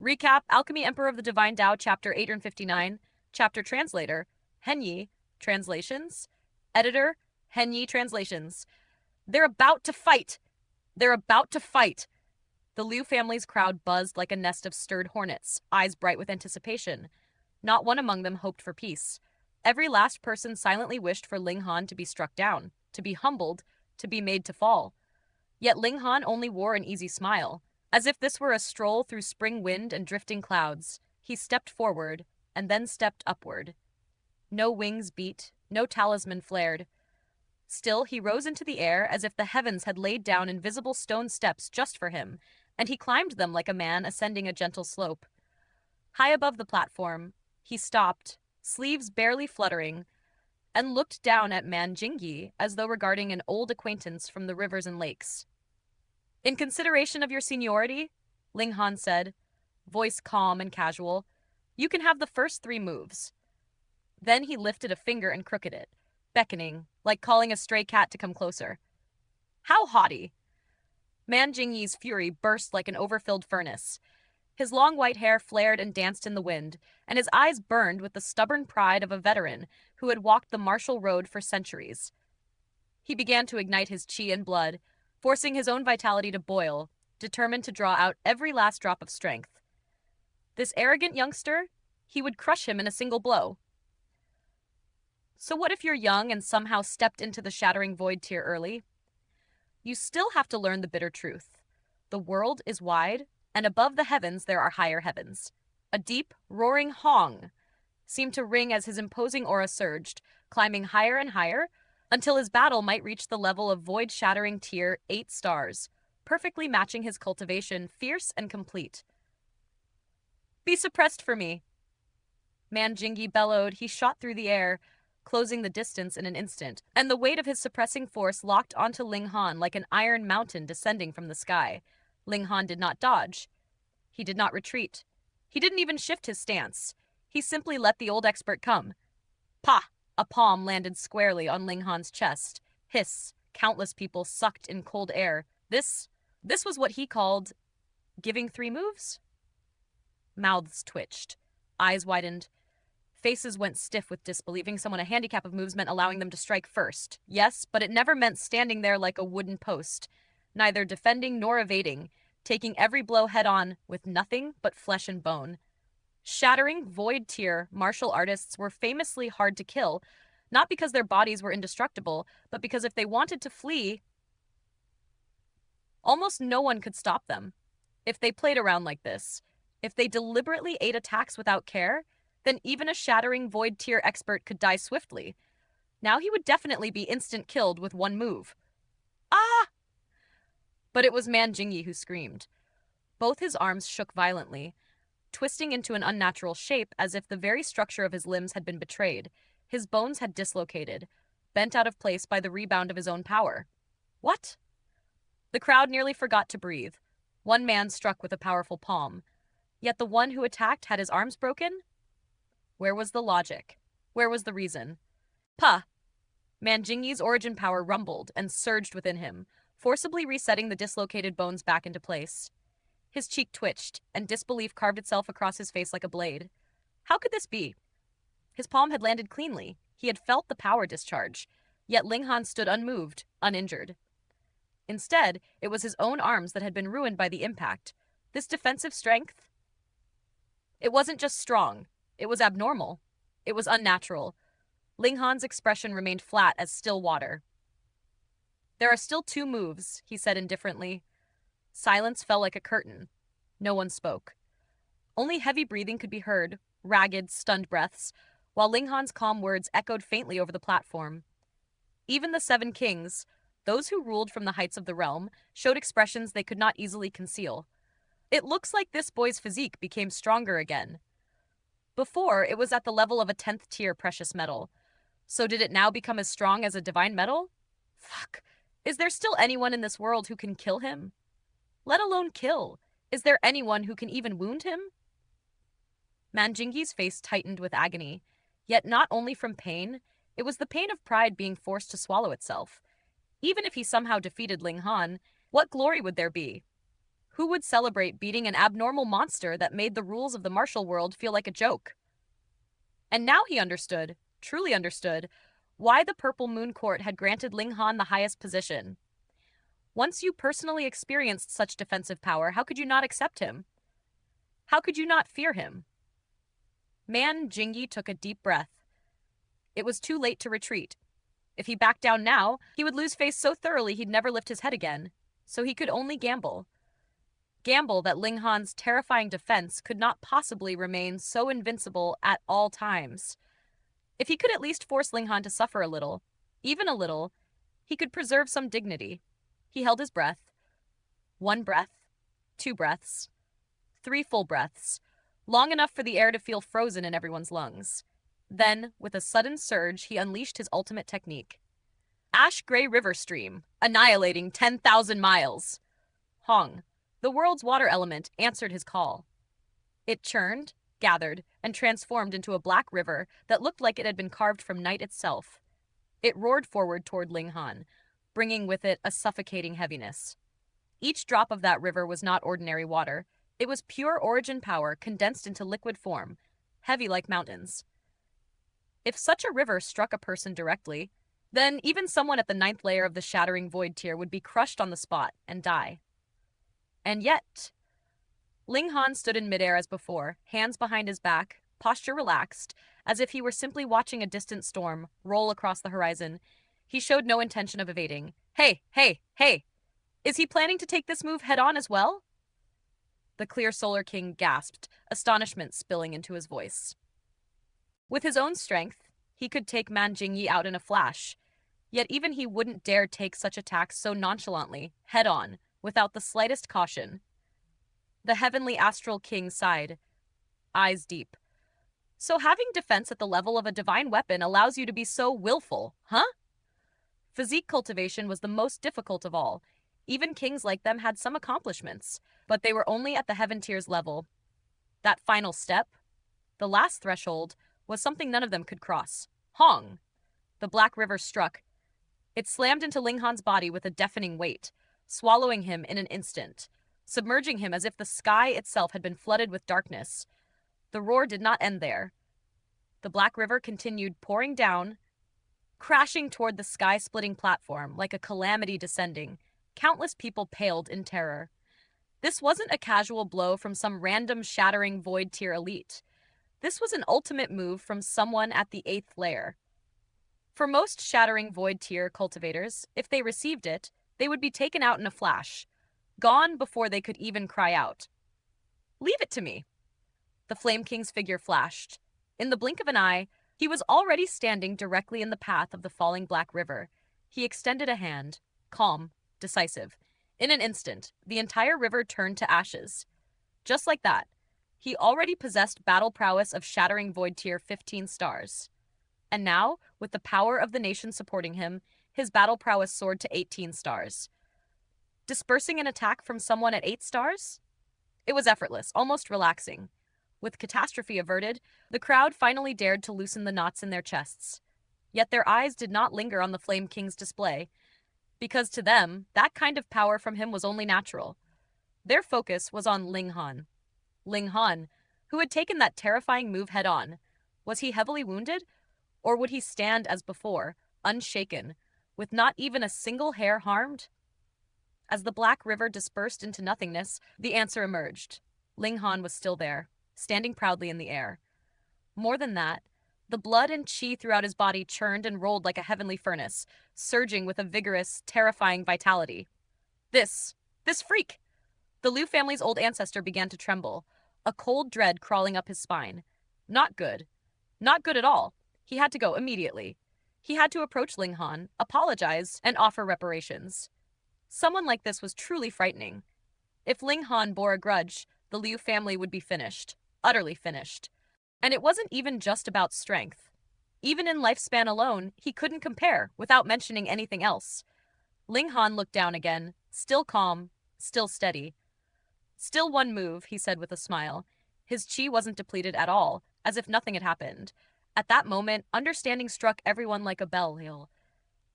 Recap: Alchemy Emperor of the Divine Dao, Chapter 859. Chapter Translator: Henyi. Translations. Editor: Henyi Translations. They're about to fight! They're about to fight! The Liu family's crowd buzzed like a nest of stirred hornets, eyes bright with anticipation. Not one among them hoped for peace. Every last person silently wished for Ling Han to be struck down, to be humbled, to be made to fall. Yet Ling Han only wore an easy smile. As if this were a stroll through spring wind and drifting clouds, he stepped forward and then stepped upward. No wings beat, no talisman flared. Still, he rose into the air as if the heavens had laid down invisible stone steps just for him, and he climbed them like a man ascending a gentle slope. High above the platform, he stopped, sleeves barely fluttering, and looked down at Man Jingyi as though regarding an old acquaintance from the rivers and lakes. "In consideration of your seniority," Ling Han said, voice calm and casual, "you can have the first 3 moves." Then he lifted a finger and crooked it, beckoning, like calling a stray cat to come closer. How haughty! Man Jingyi's fury burst like an overfilled furnace. His long white hair flared and danced in the wind, and his eyes burned with the stubborn pride of a veteran who had walked the martial road for centuries. He began to ignite his chi and blood, forcing his own vitality to boil, determined to draw out every last drop of strength. This arrogant youngster, he would crush him in a single blow. So what if you're young and somehow stepped into the shattering void tier early? You still have to learn the bitter truth. The world is wide, and above the heavens there are higher heavens. A deep, roaring hong seemed to ring as his imposing aura surged, climbing higher and higher, until his battle might reach the level of void-shattering tier 8 stars, perfectly matching his cultivation, fierce and complete. "Be suppressed for me!" Man Jingyi bellowed. He shot through the air, closing the distance in an instant, and the weight of his suppressing force locked onto Ling Han like an iron mountain descending from the sky. Ling Han did not dodge. He did not retreat. He didn't even shift his stance. He simply let the old expert come. Pah! A palm landed squarely on Ling Han's chest. Hiss! Countless people sucked in cold air. This was what he called giving 3 moves? Mouths twitched. Eyes widened. Faces went stiff with disbelieving someone a handicap of moves meant allowing them to strike first. Yes, but it never meant standing there like a wooden post, neither defending nor evading, taking every blow head-on with nothing but flesh and bone. Shattering, void-tier martial artists were famously hard to kill, not because their bodies were indestructible, but because if they wanted to flee, almost no one could stop them. If they played around like this, if they deliberately ate attacks without care, then even a shattering void-tier expert could die swiftly. Now he would definitely be instant killed with 1 move. Ah! But it was Man Jingyi who screamed. Both his arms shook violently, twisting into an unnatural shape as if the very structure of his limbs had been betrayed. His bones had dislocated, bent out of place by the rebound of his own power. What? The crowd nearly forgot to breathe. One man struck with a powerful palm. Yet the one who attacked had his arms broken? Where was the logic? Where was the reason? Pah! Man Jingyi's origin power rumbled and surged within him, forcibly resetting the dislocated bones back into place. His cheek twitched, and disbelief carved itself across his face like a blade. How could this be? His palm had landed cleanly. He had felt the power discharge, yet Ling Han stood unmoved, uninjured. Instead, it was his own arms that had been ruined by the impact. This defensive strength? It wasn't just strong. It was abnormal. It was unnatural. Ling Han's expression remained flat as still water. "There are still 2 moves," he said indifferently. Silence fell like a curtain. No one spoke. Only heavy breathing could be heard, ragged, stunned breaths, while Ling Han's calm words echoed faintly over the platform. Even the 7 kings, those who ruled from the heights of the realm, showed expressions they could not easily conceal. It looks like this boy's physique became stronger again. Before, it was at the level of a 10th tier precious metal. So did it now become as strong as a divine metal? Fuck. Is there still anyone in this world who can kill him? Let alone kill. Is there anyone who can even wound him? Man Jingyi's face tightened with agony, yet not only from pain, it was the pain of pride being forced to swallow itself. Even if he somehow defeated Ling Han, what glory would there be? Who would celebrate beating an abnormal monster that made the rules of the martial world feel like a joke? And now he understood, truly understood, why the Purple Moon Court had granted Ling Han the highest position. Once you personally experienced such defensive power, how could you not accept him? How could you not fear him? Man Jingyi took a deep breath. It was too late to retreat. If he backed down now, he would lose face so thoroughly he'd never lift his head again. So he could only gamble. Gamble that Ling Han's terrifying defense could not possibly remain so invincible at all times. If he could at least force Ling Han to suffer a little, even a little, he could preserve some dignity. He held his breath. 1 breath, 2 breaths, 3 full breaths, long enough for the air to feel frozen in everyone's lungs. Then, with a sudden surge, he unleashed his ultimate technique. Ash-gray river stream, annihilating 10,000 miles. Hong, the world's water element, answered his call. It churned, gathered, and transformed into a black river that looked like it had been carved from night itself. It roared forward toward Ling Han, bringing with it a suffocating heaviness. Each drop of that river was not ordinary water. It was pure origin power condensed into liquid form, heavy like mountains. If such a river struck a person directly, then even someone at the 9th layer of the shattering void tier would be crushed on the spot and die. And yet, Ling Han stood in midair as before, hands behind his back, posture relaxed, as if he were simply watching a distant storm roll across the horizon. He showed no intention of evading. Hey, hey, hey! Is he planning to take this move head-on as well? The clear Solar King gasped, astonishment spilling into his voice. With his own strength, he could take Man Jingyi out in a flash, yet even he wouldn't dare take such attacks so nonchalantly, head-on, without the slightest caution. The heavenly astral king sighed, eyes deep. So having defense at the level of a divine weapon allows you to be so willful, huh? Physique cultivation was the most difficult of all. Even kings like them had some accomplishments, but they were only at the heaven tier's level. That final step, the last threshold, was something none of them could cross. Hong! The black river struck. It slammed into Ling Han's body with a deafening weight, swallowing him in an instant, submerging him as if the sky itself had been flooded with darkness. The roar did not end there. The black river continued pouring down, crashing toward the sky-splitting platform like a calamity descending. Countless people paled in terror. This wasn't a casual blow from some random shattering void tier elite. This was an ultimate move from someone at the 8th layer. For most shattering void tier cultivators, if they received it, they would be taken out in a flash, gone before they could even cry out. Leave it to me. The Flame King's figure flashed. In the blink of an eye, he was already standing directly in the path of the falling black river. He extended a hand, calm, decisive. In an instant, the entire river turned to ashes. Just like that, he already possessed battle prowess of shattering void tier 15 stars. And now, with the power of the nation supporting him, his battle prowess soared to 18 stars. Dispersing an attack from someone at 8 stars? It was effortless, almost relaxing. With catastrophe averted, the crowd finally dared to loosen the knots in their chests. Yet their eyes did not linger on the Flame King's display, because to them, that kind of power from him was only natural. Their focus was on Ling Han. Ling Han, who had taken that terrifying move head-on. Was he heavily wounded? Or would he stand as before, unshaken, with not even a single hair harmed? As the black river dispersed into nothingness, the answer emerged. Ling Han was still there, standing proudly in the air. More than that, the blood and chi throughout his body churned and rolled like a heavenly furnace, surging with a vigorous, terrifying vitality. This freak! The Liu family's old ancestor began to tremble, a cold dread crawling up his spine. Not good. Not good at all. He had to go immediately. He had to approach Ling Han, apologize, and offer reparations. Someone like this was truly frightening. If Ling Han bore a grudge, the Liu family would be finished. Utterly finished. And it wasn't even just about strength. Even in lifespan alone, he couldn't compare, without mentioning anything else. Ling Han looked down again, still calm, still steady. Still one move, he said with a smile. His chi wasn't depleted at all, as if nothing had happened. At that moment, understanding struck everyone like a bell.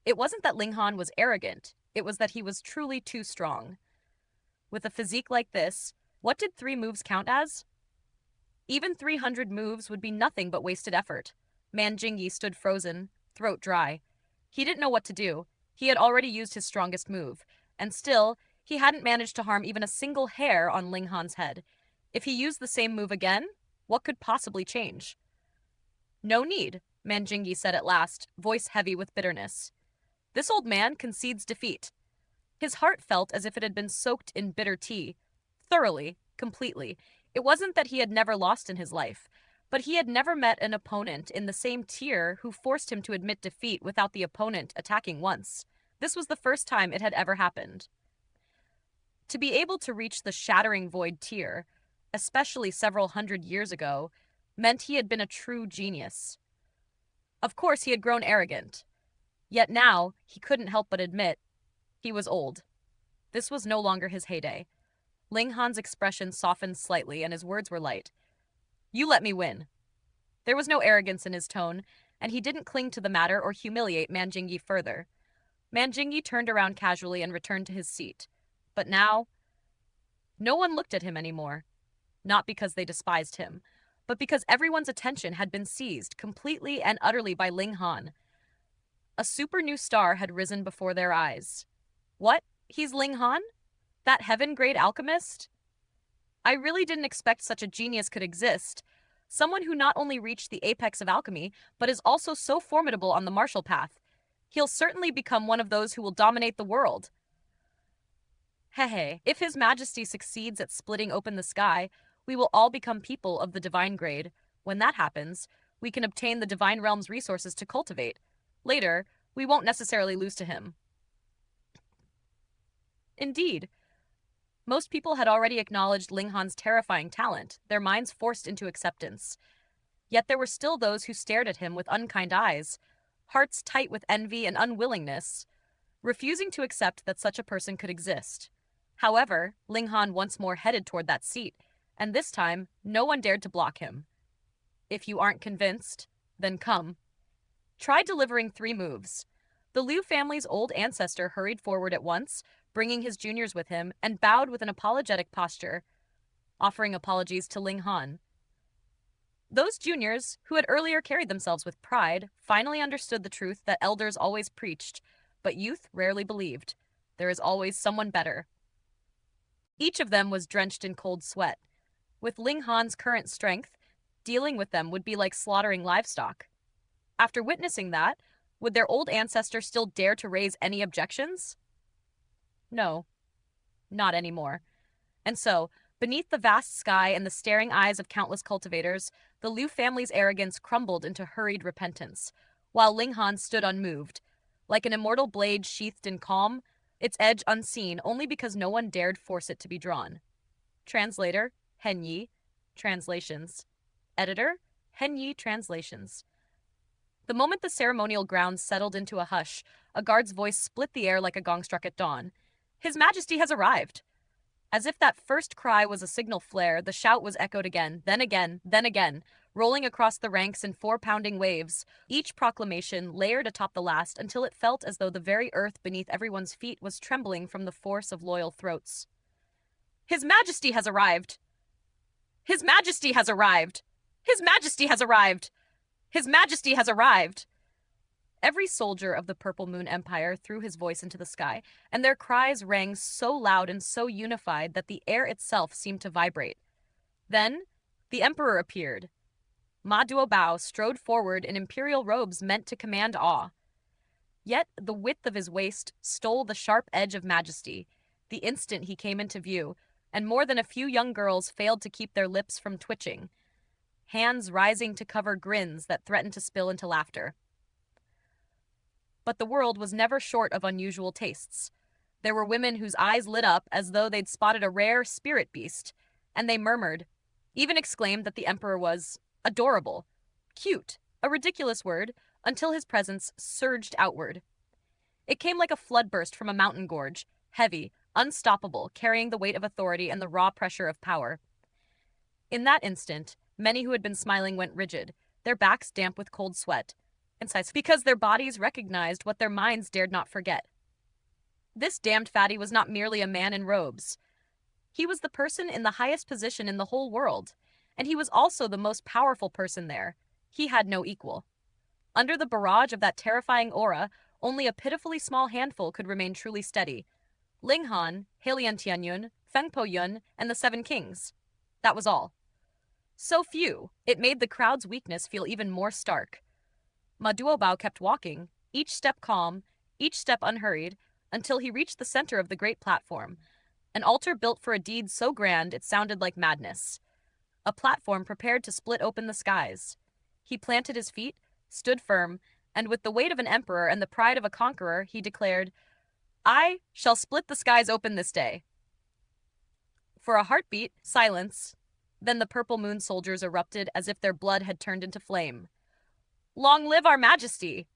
It wasn't that Ling Han was arrogant, it was that he was truly too strong. With a physique like this, what did 3 moves count as? Even 300 moves would be nothing but wasted effort. Man Jingyi stood frozen, throat dry. He didn't know what to do. He had already used his strongest move, and still, he hadn't managed to harm even a single hair on Ling Han's head. If he used the same move again, what could possibly change? No need, Man Jingyi said at last, voice heavy with bitterness. This old man concedes defeat. His heart felt as if it had been soaked in bitter tea. Thoroughly, completely. It wasn't that he had never lost in his life, but he had never met an opponent in the same tier who forced him to admit defeat without the opponent attacking once. This was the first time it had ever happened. To be able to reach the shattering void tier, especially several hundred years ago, meant he had been a true genius. Of course, he had grown arrogant. Yet now, he couldn't help but admit, he was old. This was no longer his heyday. Ling Han's expression softened slightly and his words were light. You let me win. There was no arrogance in his tone, and he didn't cling to the matter or humiliate Man Jingyi further. Man Jingyi turned around casually and returned to his seat. But now, no one looked at him anymore. Not because they despised him, but because everyone's attention had been seized completely and utterly by Ling Han. A super new star had risen before their eyes. What? He's Ling Han? That heaven-grade alchemist? I really didn't expect such a genius could exist. Someone who not only reached the apex of alchemy, but is also so formidable on the martial path. He'll certainly become one of those who will dominate the world. Hehe, if His Majesty succeeds at splitting open the sky, we will all become people of the divine grade. When that happens, we can obtain the divine realm's resources to cultivate. Later, we won't necessarily lose to him. Indeed. Most people had already acknowledged Ling Han's terrifying talent, their minds forced into acceptance. Yet there were still those who stared at him with unkind eyes, hearts tight with envy and unwillingness, refusing to accept that such a person could exist. However, Ling Han once more headed toward that seat, and this time, no one dared to block him. If you aren't convinced, then come. Try delivering 3 moves. The Liu family's old ancestor hurried forward at once, bringing his juniors with him, and bowed with an apologetic posture, offering apologies to Ling Han. Those juniors, who had earlier carried themselves with pride, finally understood the truth that elders always preached, but youth rarely believed. There is always someone better. Each of them was drenched in cold sweat. With Ling Han's current strength, dealing with them would be like slaughtering livestock. After witnessing that, would their old ancestor still dare to raise any objections? No, not anymore. And so, beneath the vast sky and the staring eyes of countless cultivators, the Liu family's arrogance crumbled into hurried repentance, while Ling Han stood unmoved, like an immortal blade sheathed in calm, its edge unseen only because no one dared force it to be drawn. Translator, Henyi. Translations. Editor, Henyi Translations. The moment the ceremonial grounds settled into a hush, a guard's voice split the air like a gong struck at dawn. His Majesty has arrived! As if that first cry was a signal flare, the shout was echoed again, then again, rolling across the ranks in 4 pounding waves, each proclamation layered atop the last until it felt as though the very earth beneath everyone's feet was trembling from the force of loyal throats. His Majesty has arrived! His Majesty has arrived! His Majesty has arrived! His Majesty has arrived! Every soldier of the Purple Moon Empire threw his voice into the sky, and their cries rang so loud and so unified that the air itself seemed to vibrate. Then, the Emperor appeared. Ma Duobao strode forward in imperial robes meant to command awe. Yet the width of his waist stole the sharp edge of majesty, the instant he came into view, and more than a few young girls failed to keep their lips from twitching, hands rising to cover grins that threatened to spill into laughter. But the world was never short of unusual tastes. There were women whose eyes lit up as though they'd spotted a rare spirit beast, and they murmured, even exclaimed that the Emperor was adorable, cute, a ridiculous word, until his presence surged outward. It came like a floodburst from a mountain gorge, heavy, unstoppable, carrying the weight of authority and the raw pressure of power. In that instant, many who had been smiling went rigid, their backs damp with cold sweat, because their bodies recognized what their minds dared not forget. This damned fatty was not merely a man in robes. He was the person in the highest position in the whole world, and he was also the most powerful person there. He had no equal. Under the barrage of that terrifying aura, only a pitifully small handful could remain truly steady. Ling Han, Heilian Tianyun, Feng Po Yun, and the Seven Kings. That was all. So few, it made the crowd's weakness feel even more stark. Ma Duobao kept walking, each step calm, each step unhurried, until he reached the center of the great platform, an altar built for a deed so grand it sounded like madness. A platform prepared to split open the skies. He planted his feet, stood firm, and with the weight of an emperor and the pride of a conqueror, he declared, "I shall split the skies open this day." For a heartbeat, silence. Then the purple moon soldiers erupted as if their blood had turned into flame. "Long live our majesty!"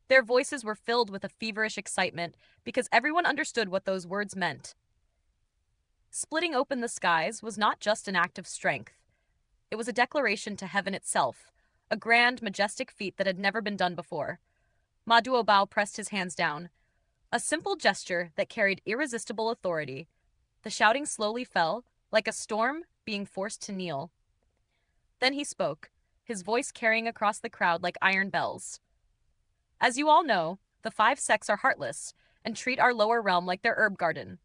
Their voices were filled with a feverish excitement because everyone understood what those words meant. Splitting open the skies was not just an act of strength. It was a declaration to heaven itself, a grand, majestic feat that had never been done before. Ma Duobao pressed his hands down, a simple gesture that carried irresistible authority. The shouting slowly fell, like a storm being forced to kneel. Then he spoke, his voice carrying across the crowd like iron bells. "As you all know, the 5 sects are heartless and treat our lower realm like their herb garden.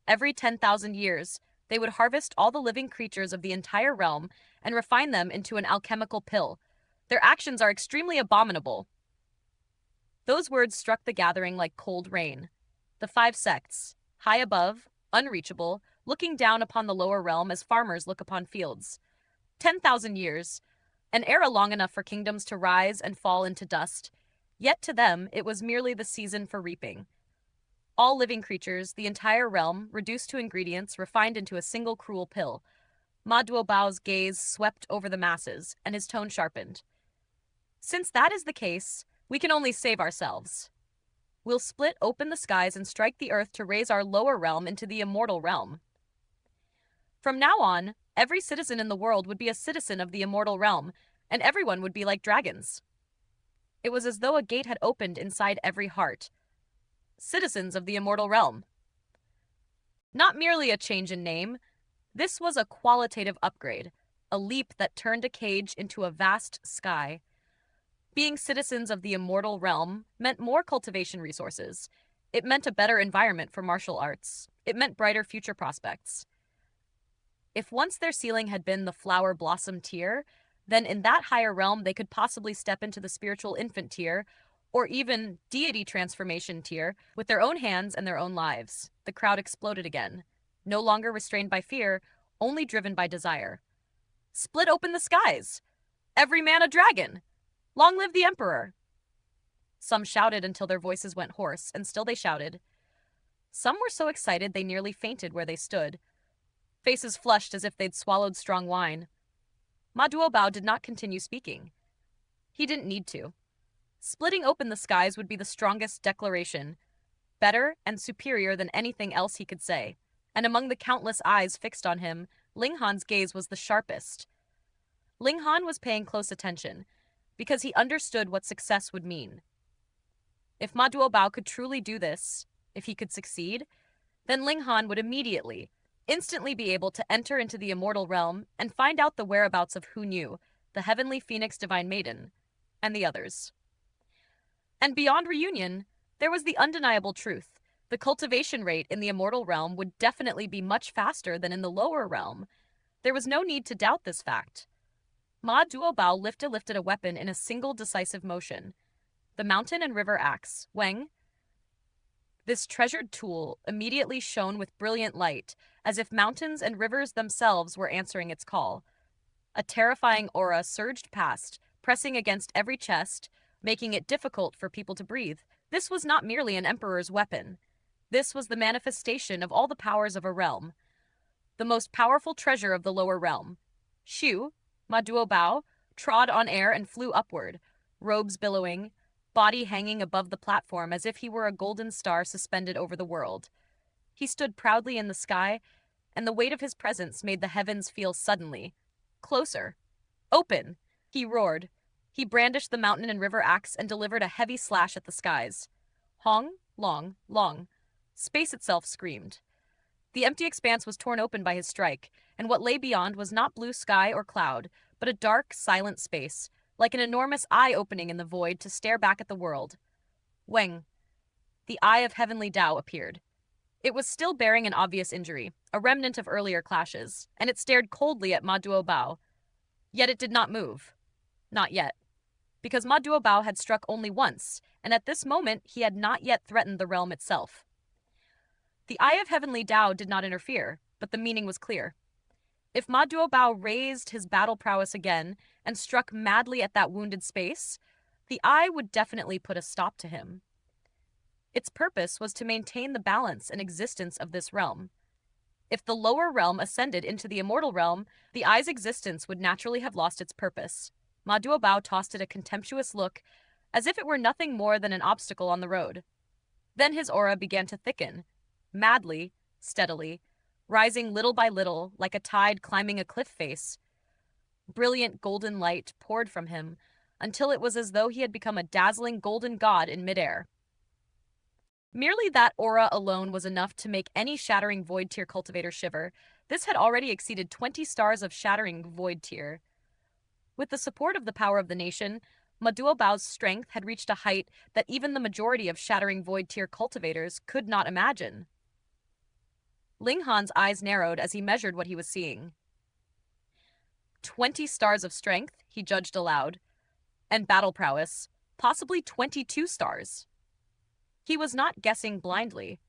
Every 10,000 years, they would harvest all the living creatures of the entire realm and refine them into an alchemical pill. Their actions are extremely abominable." Those words struck the gathering like cold rain. The 5 sects, high above, unreachable, looking down upon the lower realm as farmers look upon fields. 10,000 years, an era long enough for kingdoms to rise and fall into dust. Yet to them, it was merely the season for reaping. All living creatures, the entire realm, reduced to ingredients, refined into a single cruel pill. Ma Duobao's gaze swept over the masses, and his tone sharpened. "Since that is the case, we can only save ourselves. We'll split open the skies and strike the earth to raise our lower realm into the immortal realm. From now on, every citizen in the world would be a citizen of the immortal realm, and everyone would be like dragons." It was as though a gate had opened inside every heart. Citizens of the immortal realm. Not merely a change in name, this was a qualitative upgrade, a leap that turned a cage into a vast sky. Being citizens of the immortal realm meant more cultivation resources. It meant a better environment for martial arts. It meant brighter future prospects. If once their ceiling had been the flower blossom tier, then in that higher realm they could possibly step into the spiritual infant tier, or even deity transformation tier, with their own hands and their own lives. The crowd exploded again, no longer restrained by fear, only driven by desire. "Split open the skies! Every man a dragon! Long live the Emperor!" Some shouted until their voices went hoarse, and still they shouted. Some were so excited they nearly fainted where they stood. Faces flushed as if they'd swallowed strong wine. Ma Duobao did not continue speaking. He didn't need to. Splitting open the skies would be the strongest declaration, better and superior than anything else he could say, and among the countless eyes fixed on him, Ling Han's gaze was the sharpest. Ling Han was paying close attention, because he understood what success would mean. If Ma Duobao could truly do this, if he could succeed, then Ling Han would instantly be able to enter into the immortal realm and find out the whereabouts of Hu Nu, the heavenly phoenix divine maiden, and the others. And beyond reunion, there was the undeniable truth. The cultivation rate in the immortal realm would definitely be much faster than in the lower realm. There was no need to doubt this fact. Ma Duobao lifted a weapon in a single decisive motion. The mountain and river axe, Weng. This treasured tool immediately shone with brilliant light, as if mountains and rivers themselves were answering its call. A terrifying aura surged past, pressing against every chest, making it difficult for people to breathe. This was not merely an emperor's weapon. This was the manifestation of all the powers of a realm. The most powerful treasure of the lower realm. Shu, Ma Duobao, trod on air and flew upward, robes billowing, body hanging above the platform as if he were a golden star suspended over the world. He stood proudly in the sky, and the weight of his presence made the heavens feel suddenly closer. "Open!" he roared. He brandished the mountain and river axe and delivered a heavy slash at the skies. Hong, long, long. Space itself screamed. The empty expanse was torn open by his strike, and what lay beyond was not blue sky or cloud, but a dark, silent space, like an enormous eye opening in the void to stare back at the world. Weng, the Eye of Heavenly Dao, appeared. It was still bearing an obvious injury, a remnant of earlier clashes, and it stared coldly at Ma Duobao. Yet it did not move. Not yet. Because Ma Duobao had struck only once, and at this moment he had not yet threatened the realm itself. The Eye of Heavenly Dao did not interfere, but the meaning was clear. If Ma Duobao raised his battle prowess again and struck madly at that wounded space, the Eye would definitely put a stop to him. Its purpose was to maintain the balance and existence of this realm. If the lower realm ascended into the immortal realm, the Eye's existence would naturally have lost its purpose. Ma Duobao tossed it a contemptuous look, as if it were nothing more than an obstacle on the road. Then his aura began to thicken, madly, steadily, rising little by little like a tide climbing a cliff face. Brilliant golden light poured from him, until it was as though he had become a dazzling golden god in midair. Merely that aura alone was enough to make any shattering void tier cultivator shiver. This had already exceeded 20 stars of shattering void tier. With the support of the power of the nation, Ma Duobao's strength had reached a height that even the majority of shattering void tier cultivators could not imagine. Ling Han's eyes narrowed as he measured what he was seeing. 20 stars of strength, he judged aloud, and battle prowess, possibly 22 stars. He was not guessing blindly.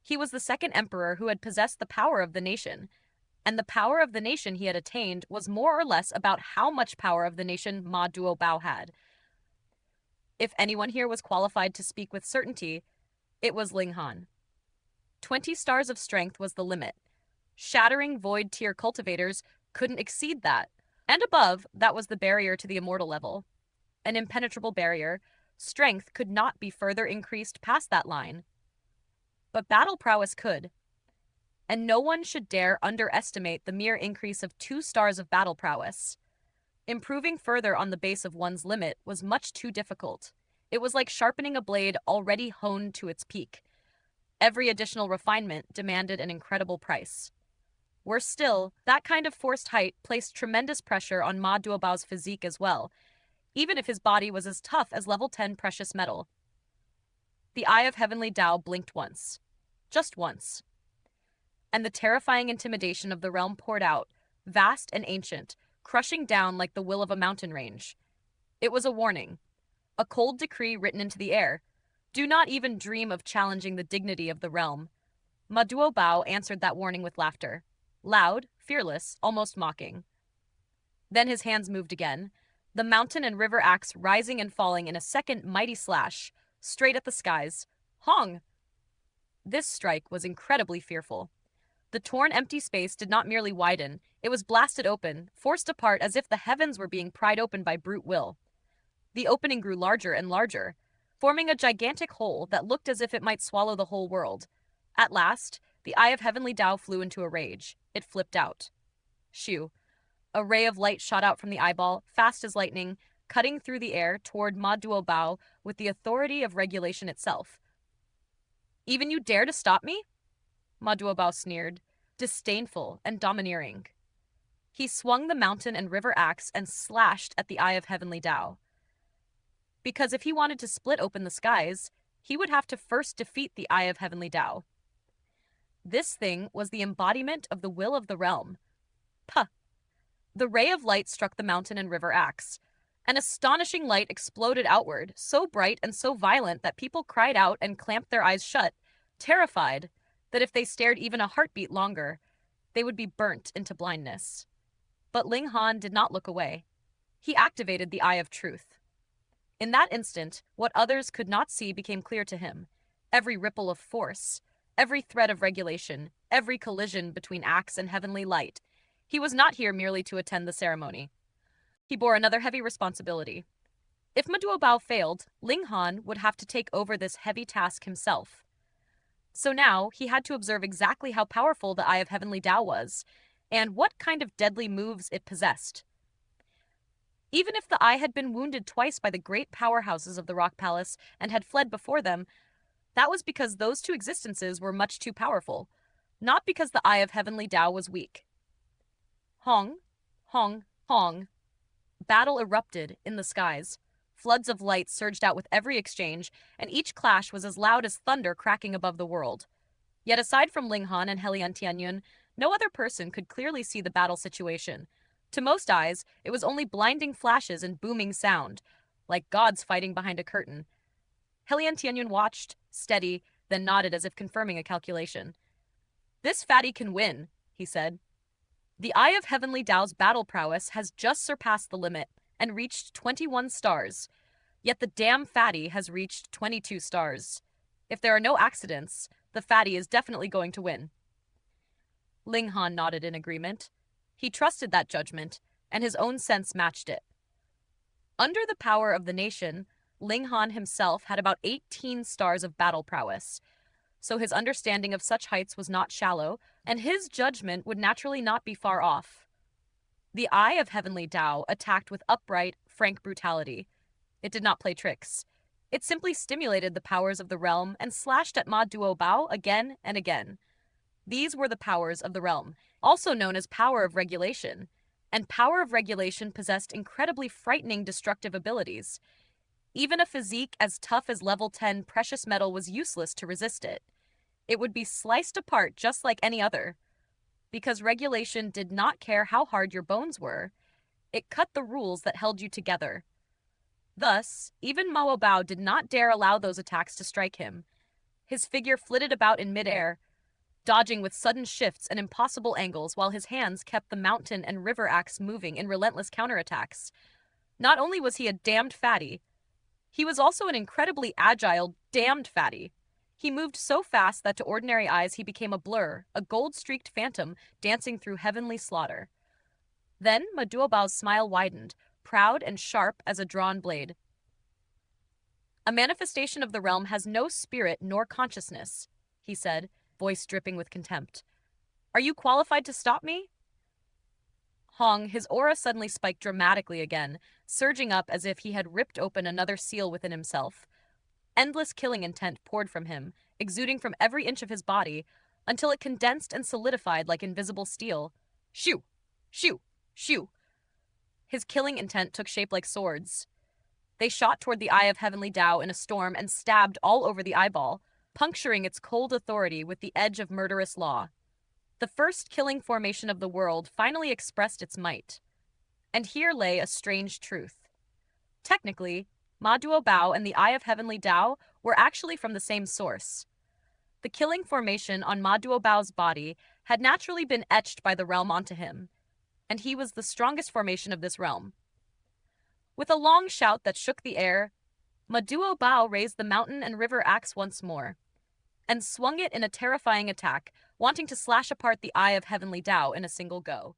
He was the second emperor who had possessed the power of the nation, and the power of the nation he had attained was more or less about how much power of the nation Ma Duobao had. If anyone here was qualified to speak with certainty, it was Ling Han. 20 stars of strength was the limit. Shattering void tier cultivators couldn't exceed that. And above, that was the barrier to the immortal level. An impenetrable barrier. Strength could not be further increased past that line. But battle prowess could. And no one should dare underestimate the mere increase of 2 stars of battle prowess. Improving further on the base of one's limit was much too difficult. It was like sharpening a blade already honed to its peak. Every additional refinement demanded an incredible price. Worse still, that kind of forced height placed tremendous pressure on Ma Duobao's physique as well, even if his body was as tough as level 10 precious metal. The Eye of Heavenly Dao blinked once. Just once. And the terrifying intimidation of the realm poured out, vast and ancient, crushing down like the will of a mountain range. It was a warning. A cold decree written into the air. Do not even dream of challenging the dignity of the realm. Ma Duobao answered that warning with laughter. Loud, fearless, almost mocking. Then his hands moved again, the mountain and river axe rising and falling in a second mighty slash, straight at the skies. Hong! This strike was incredibly fearful. The torn empty space did not merely widen, it was blasted open, forced apart as if the heavens were being pried open by brute will. The opening grew larger and larger, forming a gigantic hole that looked as if it might swallow the whole world. At last, the Eye of Heavenly Dao flew into a rage. It flipped out. Shoo. A ray of light shot out from the eyeball, fast as lightning, cutting through the air toward Ma Duobao with the authority of regulation itself. Even you dare to stop me? Ma Duobao sneered, disdainful and domineering. He swung the mountain and river axe and slashed at the Eye of Heavenly Dao. Because if he wanted to split open the skies, he would have to first defeat the Eye of Heavenly Dao. This thing was the embodiment of the will of the realm. Puh! The ray of light struck the mountain and river axe. An astonishing light exploded outward, so bright and so violent that people cried out and clamped their eyes shut, terrified that if they stared even a heartbeat longer, they would be burnt into blindness. But Ling Han did not look away. He activated the Eye of Truth. In that instant, what others could not see became clear to him. Every ripple of force, every thread of regulation, every collision between axe and heavenly light. He was not here merely to attend the ceremony. He bore another heavy responsibility. If Ma Duobao failed, Ling Han would have to take over this heavy task himself. So now he had to observe exactly how powerful the Eye of Heavenly Dao was, and what kind of deadly moves it possessed. Even if the Eye had been wounded twice by the great powerhouses of the Rock Palace and had fled before them, that was because those two existences were much too powerful. not because the Eye of Heavenly Dao was weak. Hong, hong, hong. Battle erupted in the skies. Floods of light surged out with every exchange, and each clash was as loud as thunder cracking above the world. Yet aside from Ling Han and Helian Tianyun, no other person could clearly see the battle situation. To most eyes, it was only blinding flashes and booming sound, like gods fighting behind a curtain. Helian Tianyun watched, steady, then nodded as if confirming a calculation. "This fatty can win," he said. "The Eye of Heavenly Dao's battle prowess has just surpassed the limit and reached 21 stars. Yet the damn fatty has reached 22 stars. If there are no accidents, the fatty is definitely going to win." Ling Han nodded in agreement. He trusted that judgment, and his own sense matched it. Under the power of the nation, Ling Han himself had about 18 stars of battle prowess, so his understanding of such heights was not shallow, and his judgment would naturally not be far off. The Eye of Heavenly Dao attacked with upright, frank brutality. It did not play tricks. It simply stimulated the powers of the realm and slashed at Ma Duobao again and again. These were the powers of the realm, also known as power of regulation, and power of regulation possessed incredibly frightening destructive abilities. Even a physique as tough as level 10 precious metal was useless to resist it. It would be sliced apart just like any other. Because regulation did not care how hard your bones were, it cut the rules that held you together. Thus, even Mao Bao did not dare allow those attacks to strike him. His figure flitted about in midair, dodging with sudden shifts and impossible angles while his hands kept the mountain and river axe moving in relentless counterattacks. Not only was he a damned fatty, he was also an incredibly agile, damned fatty. He moved so fast that to ordinary eyes he became a blur, a gold-streaked phantom dancing through heavenly slaughter. Then Ma Duobao's smile widened, proud and sharp as a drawn blade. "A manifestation of the realm has no spirit nor consciousness," he said, voice dripping with contempt. "Are you qualified to stop me?" Hong, his aura suddenly spiked dramatically again, surging up as if he had ripped open another seal within himself. Endless killing intent poured from him, exuding from every inch of his body, until it condensed and solidified like invisible steel. Shoo! Shoo! Shoo! His killing intent took shape like swords. They shot toward the Eye of Heavenly Dao in a storm and stabbed all over the eyeball, puncturing its cold authority with the edge of murderous law. The first killing formation of the world finally expressed its might. And here lay a strange truth. Technically, Ma Duobao and the Eye of Heavenly Dao were actually from the same source. The killing formation on Ma Duobao's body had naturally been etched by the realm onto him, and he was the strongest formation of this realm. With a long shout that shook the air, Ma Duobao raised the mountain and river axe once more, and swung it in a terrifying attack, wanting to slash apart the Eye of Heavenly Dao in a single go.